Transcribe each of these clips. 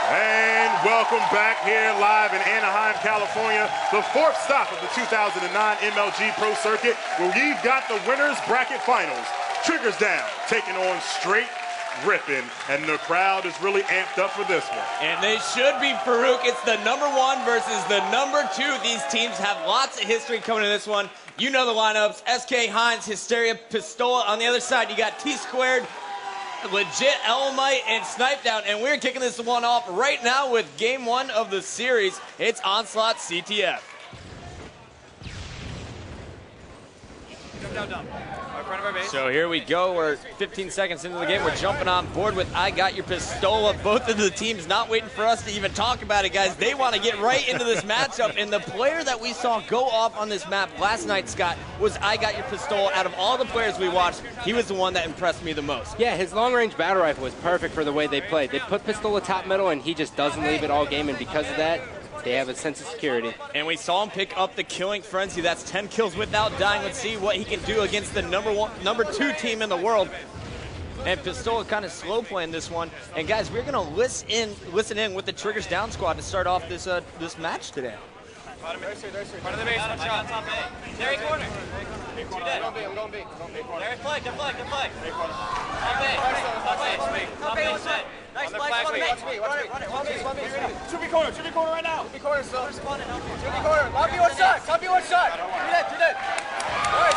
And welcome back here live in Anaheim, California, the fourth stop of the 2009 MLG Pro Circuit, where we've got the winners bracket finals. Triggers Down taking on Str8 Rippin, and the crowd is really amped up for this one. And they should be, Farouk. It's the #1 versus the #2. These teams have lots of history coming to this one. You know the lineups: SK, Hines, Hysteria, Pistola. On the other side, you got T-Squared, Legit, Elmite, and Snipe Down. And we're kicking this one off right now with game 1 of the series. It's Onslaught CTF. Jump down. So here we go. We're 15 seconds into the game. We're jumping on board with I Got Your Pistola. Both of the teams not waiting for us to even talk about it, guys. They want to get right into this matchup. And the player that we saw go off on this map last night, Scott, was I Got Your Pistola. Out of all the players we watched, he was the one that impressed me the most. Yeah, his long-range battle rifle was perfect for the way they played. They put Pistola top middle, and he just doesn't leave it all game. And because of that, they have a sense of security. And we saw him pick up the killing frenzy. That's 10 kills without dying. Let's see what he can do against the #2 team in the world. And Pistola kind of slow playing this one. And guys, we're gonna listen in with the Triggers Down squad to start off this this match today. Part of the base, one shot. Top A. Terry corner. I'm going B. Terry flag, good flag. Top A, set. Nice flag, run it. 2B corner right now. 2B corner still. 2B corner. Top B one shot. Do that. All right,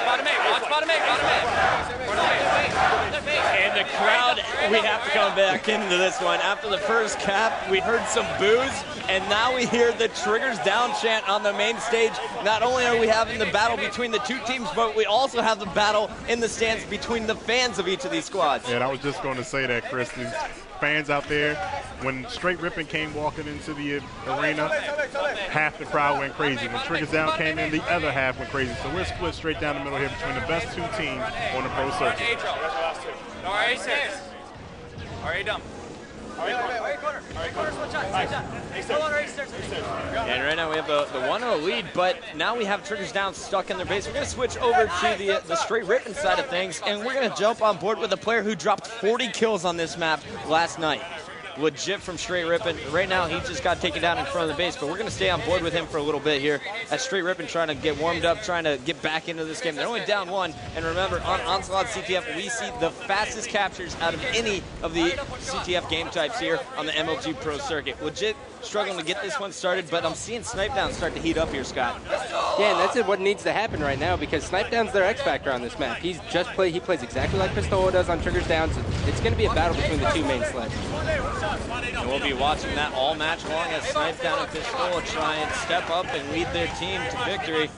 bottom B. Watch bottom A. And the crowd, we have to come back into this one. After the first cap, we heard some boos, and now we hear the Triggers Down chant on the main stage. Not only are we having the battle between the two teams, but we also have the battle in the stands between the fans of each of these squads. Yeah, and I was just going to say that, Chris. These fans out there, when Str8 Rippin came walking into the arena, half the crowd went crazy. When Triggers Down came in, the other half went crazy. So we're split straight down the middle here between the best two teams on the pro circuit. All right, six. All right, dumb. And right now we have the 1-0 lead, but now we have Triggers Down stuck in their base. We're going to switch over to the Str8 Rippin side of things, and we're going to jump on board with a player who dropped 40 kills on this map last night. Legit from Str8 Rippin. Right now, he just got taken down in front of the base, but we're going to stay on board with him for a little bit here as Str8 Rippin trying to get warmed up, trying to get back into this game. They're only down 1, and remember, on Onslaught CTF, we see the fastest captures out of any of the CTF game types here on the MLG Pro Circuit. Legit struggling to get this one started, but I'm seeing Snipe Down start to heat up here, Scott. Yeah, and that's what needs to happen right now, because Snipe Down's their X factor on this map. He plays exactly like Pistola does on Triggers Down, so it's going to be a battle between the two main sleds. And we'll be watching that all match long as Snipe Down and Pistola try and step up and lead their team to victory.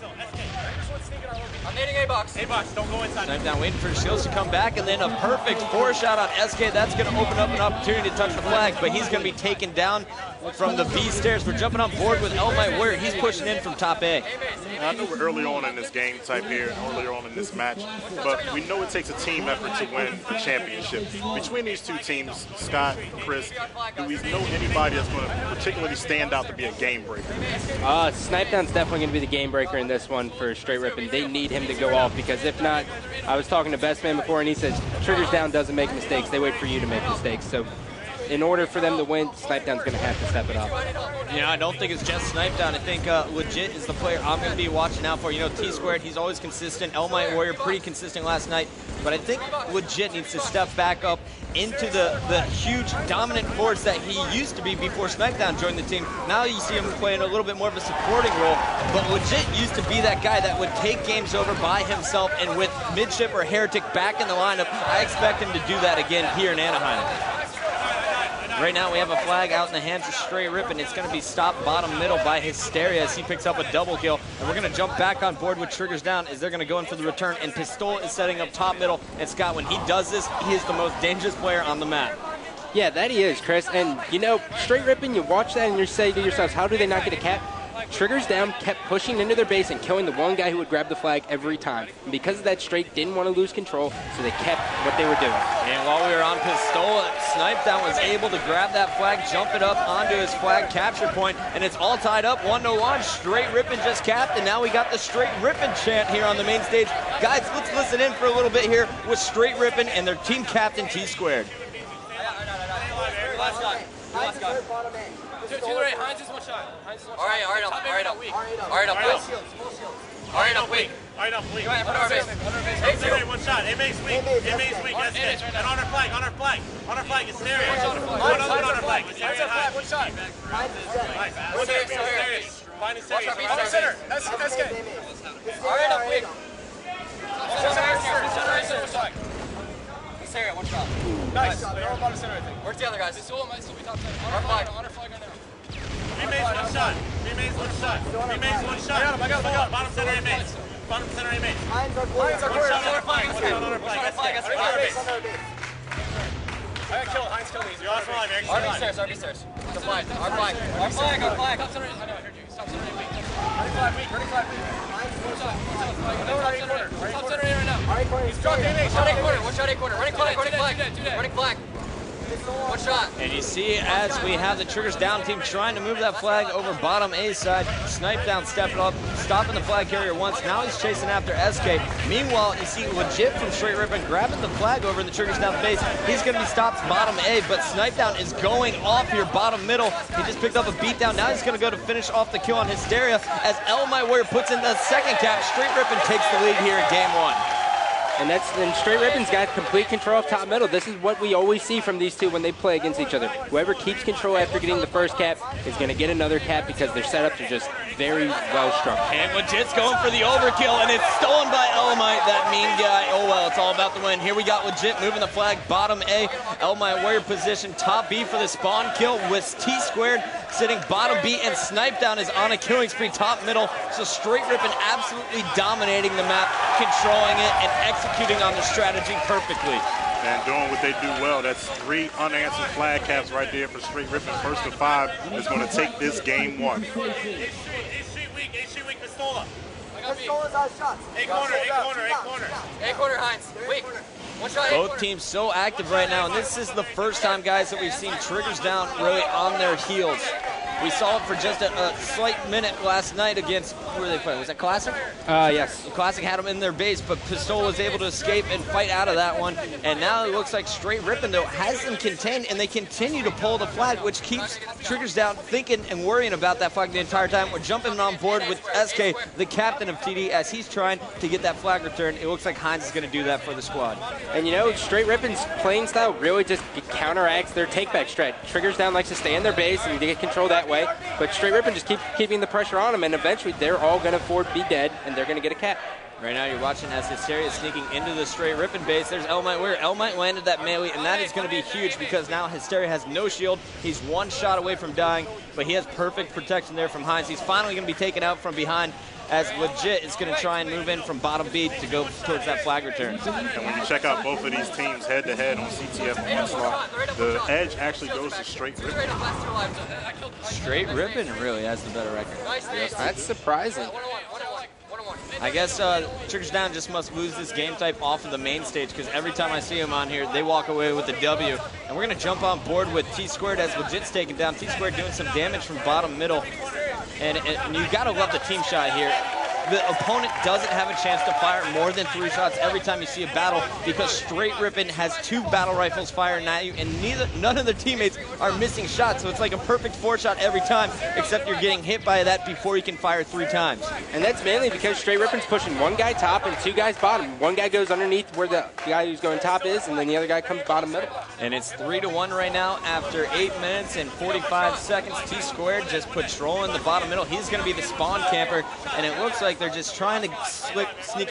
I'm needing A-box. A-box, don't go inside. Snipe Down waiting for Shields to come back, and then a perfect 4-shot on SK. That's going to open up an opportunity to touch the flag, but he's going to be taken down from the B stairs. We're jumping on board with Elmite Warrior. He's pushing in from top A. I know we're early on in this game type here, earlier on in this match, but we know it takes a team effort to win a championship. Between these two teams, Scott, Chris, do we know anybody that's going to particularly stand out to be a game breaker? Snipe Down's definitely going to be the game breaker in this one for Str8 Rippin. They need him to go off, because if not, I was talking to Best Man before, and he says Triggers Down doesn't make mistakes. They wait for you to make mistakes. So in order for them to win, Snipe Down's going to have to step it up. Yeah, I don't think it's just Snipe Down. I think Legit is the player I'm going to be watching out for. You know, T-Squared, he's always consistent. Elmite Warrior, pretty consistent last night. But I think Legit needs to step back up into the huge dominant force that he used to be before Snipe Down joined the team. Now you see him playing a little bit more of a supporting role. But Legit used to be that guy that would take games over by himself, and with Midship or Heretic back in the lineup, I expect him to do that again here in Anaheim. Right now we have a flag out in the hands of Str8 Rippin. It's going to be stopped bottom middle by Hysteria as he picks up a double kill. And we're going to jump back on board with Triggers Down as they're going to go in for the return. And Pistola is setting up top middle. And Scott, when he does this, he is the most dangerous player on the map. Yeah, that he is, Chris. And, you know, Str8 Rippin, you watch that and you say to yourselves, how do they not get a cap? Triggers Down kept pushing into their base and killing the one guy who would grab the flag every time. And because of that, Str8 didn't want to lose control, so they kept what they were doing. And while we were on Pistola, Snipedown was able to grab that flag, jump it up onto his flag capture point, and it's all tied up 1-1. Str8 Rippin just capped, and now we got the Str8 Rippin chant here on the main stage. Guys, let's listen in for a little bit here with Str8 Rippin and their team captain, T-Squared. To the right, Heinz is one shot. All right, up weak. Go ahead, put our base. Hey, one shot. A-Mace weak. That's it. And on our flag. It's Stereo. On our flag. It's Stereo high. One shot. Finding Stereo. On the center. That's good. All right, up weak. Stereo, one shot. Nice. They're all bottom center, I think. Where's the other guys? This all might still be top center. On our flag. A-Mace one shot. I got him. Bottom center A-Mace. Heinz are clear. On our flag. That's it. I got killed. Heinz killed me. You're on flag, Eric. RB stairs. The flag. Our flag. Top center. I know, I heard you. Stop center. Ready flag weak. Heinz, one shot. Top center right now. He's dropped A-Mace. One shot A corner. Running flag. One shot. And you see, as we have the Triggers Down team trying to move that flag over bottom A side, Snipedown stepping up, stopping the flag carrier once. Now he's chasing after SK. Meanwhile, you see Legit from Str8 Rippin grabbing the flag over in the Triggers Down base. He's going to be stopped bottom A, but Snipedown is going off here bottom middle. He just picked up a beatdown. Now he's going to go to finish off the kill on Hysteria as My Warrior puts in the second cap. Str8 Rippin takes the lead here in game one. And Str8 Rippin's got complete control of top middle. This is what we always see from these two when they play against each other. Whoever keeps control after getting the first cap is going to get another cap because their setups are just very well structured. And Legit's going for the overkill, and it's stolen by Elmite, that mean guy. Oh well, it's all about the win. Here we got Legit moving the flag bottom A. Elmite Warrior position top B for the spawn kill with T-Squared sitting bottom B, and Snipedown is on a killing spree top middle. So Str8 Rippin absolutely dominating the map, controlling it, and executing on the strategy perfectly. And doing what they do well. That's 3 unanswered flag caps right there for Str8 Rippin. First of 5 is going to take this game 1. A-Street weak, Pistola. Pistola's out shots. A corner. A corner, Heinz. Weak. One shot. Both teams so active right now, and this is the first time, guys, that we've seen Triggers Down really on their heels. We saw it for just a slight minute last night against, who were they playing? Was that Classic? Yes. Classic had them in their base, but Pistola was able to escape and fight out of that one. And now it looks like Str8 Rippin, though, has them contained, and they continue to pull the flag, which keeps Triggers Down thinking and worrying about that flag the entire time. We're jumping on board with SK, the captain of TD, as he's trying to get that flag returned. It looks like Heinz is going to do that for the squad. And you know, Str8 Rippin's playing style really just counteracts their take-back strat. Triggers Down likes to stay in their base and get control that way, but Str8 Rippin just keeping the pressure on them, and eventually they're all going to be dead, and they're going to get a cap. Right now you're watching as Hysteria is sneaking into the Str8 Rippin base. There's Elmite Warrior. Elmite landed that melee, and that is going to be huge because now Hysteria has no shield. He's one shot away from dying, but he has perfect protection there from Heinz. He's finally going to be taken out from behind as Legit is going to try and move in from bottom B to go towards that flag return. And when you check out both of these teams head-to-head on CTF and Onslaught, the edge actually goes to Str8 Rippin. Str8 Rippin really has the better record. Yes, that's surprising. I guess Triggers Down just must lose this game type off of the main stage because every time I see him on here, they walk away with a W. And we're going to jump on board with T-Squared as Legit's taken down. T-Squared doing some damage from bottom middle. And you got to love the team shot here. The opponent doesn't have a chance to fire more than 3 shots every time you see a battle because Str8 Rippin has 2 battle rifles firing at you, and none of their teammates are missing shots. So it's like a perfect 4-shot every time, except you're getting hit by that before you can fire 3 times. And that's mainly because Str8 Rippin's pushing 1 guy top and 2 guys bottom. 1 guy goes underneath where the guy who's going top is, and then the other guy comes bottom middle. And it's 3-1 right now after 8 minutes and 45 seconds. T-Squared just patrolling the bottom middle. He's going to be the spawn camper, and it looks like they're just trying to sneak